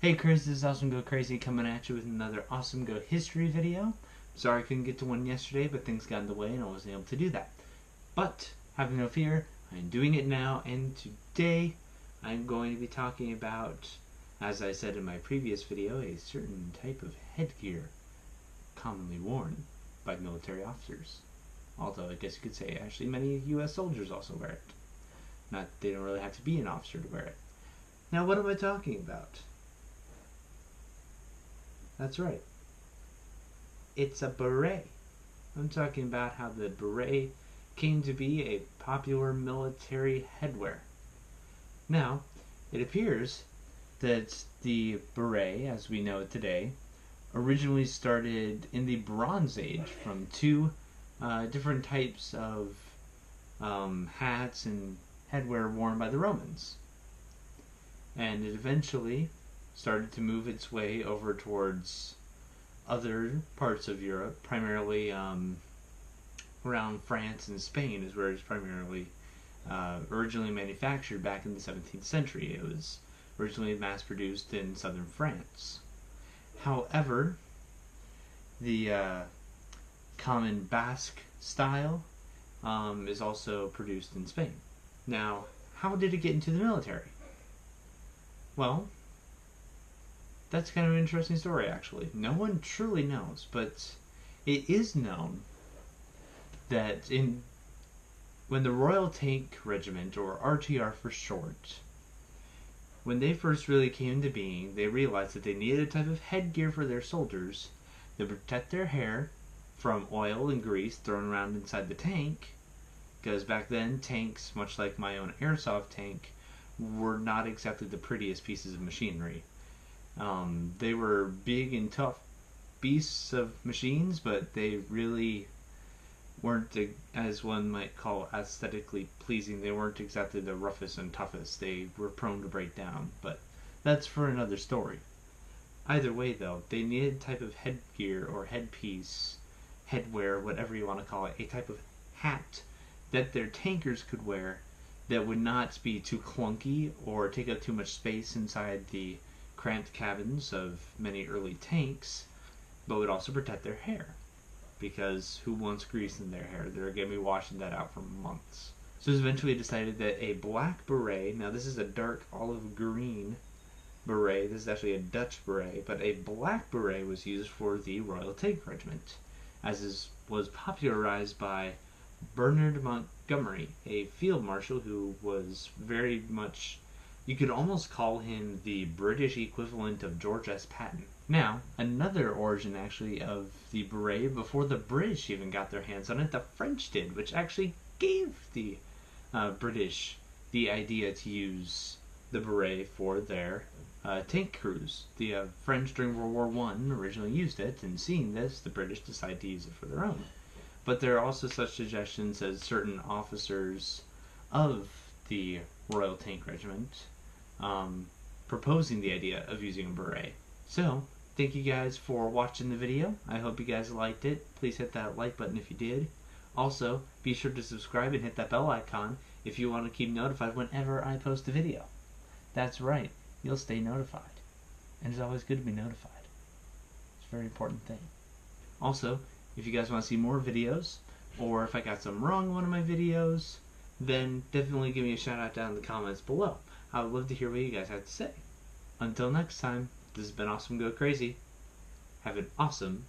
Hey Chris, this is Awesome Go Crazy coming at you with another Awesome Go History video. Sorry I couldn't get to one yesterday, but things got in the way and I wasn't able to do that. But, have no fear, I'm doing it now, and today I'm going to be talking about, as I said in my previous video, a certain type of headgear commonly worn by military officers. Although I guess you could say actually many US soldiers also wear it. They don't really have to be an officer to wear it. Now what am I talking about? That's right. It's a beret. I'm talking about how the beret came to be a popular military headwear. Now, it appears that the beret, as we know it today, originally started in the Bronze Age from two different types of hats and headwear worn by the Romans. And it eventually started to move its way over towards other parts of Europe, primarily around France and Spain is where it's primarily originally manufactured back in the 17th century. It was originally mass-produced in southern France. However, the common Basque style is also produced in Spain. Now, how did it get into the military? Well, that's kind of an interesting story, actually. No one truly knows, but it is known that when the Royal Tank Regiment, or RTR for short, when they first really came into being, they realized that they needed a type of headgear for their soldiers that would protect their hair from oil and grease thrown around inside the tank, because back then, tanks, much like my own airsoft tank, were not exactly the prettiest pieces of machinery. They were big and tough beasts of machines, but they really weren't, as one might call, aesthetically pleasing. They weren't exactly the roughest and toughest. They were prone to break down, but that's for another story. Either way, though, they needed a type of headgear or headpiece, headwear, whatever you want to call it, a type of hat that their tankers could wear that would not be too clunky or take up too much space inside the cramped cabins of many early tanks, but would also protect their hair, because who wants grease in their hair? They're going to be washing that out for months. So it was eventually decided that a black beret, now this is a dark olive green beret, this is actually a Dutch beret, but a black beret was used for the Royal Tank Regiment, was popularized by Bernard Montgomery, a field marshal who was very much, you could almost call him the British equivalent of George S. Patton. Now, another origin actually of the beret, before the British even got their hands on it, the French did, which actually gave the British the idea to use the beret for their tank crews. The French during World War I originally used it, and seeing this, the British decided to use it for their own. But there are also such suggestions as certain officers of the Royal Tank Regiment proposing the idea of using a beret. So, thank you guys for watching the video. I hope you guys liked it. Please hit that like button if you did. Also, be sure to subscribe and hit that bell icon if you want to keep notified whenever I post a video. That's right, you'll stay notified. And it's always good to be notified. It's a very important thing. Also, if you guys want to see more videos, or if I got something wrong in one of my videos, then definitely give me a shout out down in the comments below. I would love to hear what you guys have to say. Until next time, this has been Awesome Go Crazy. Have an awesome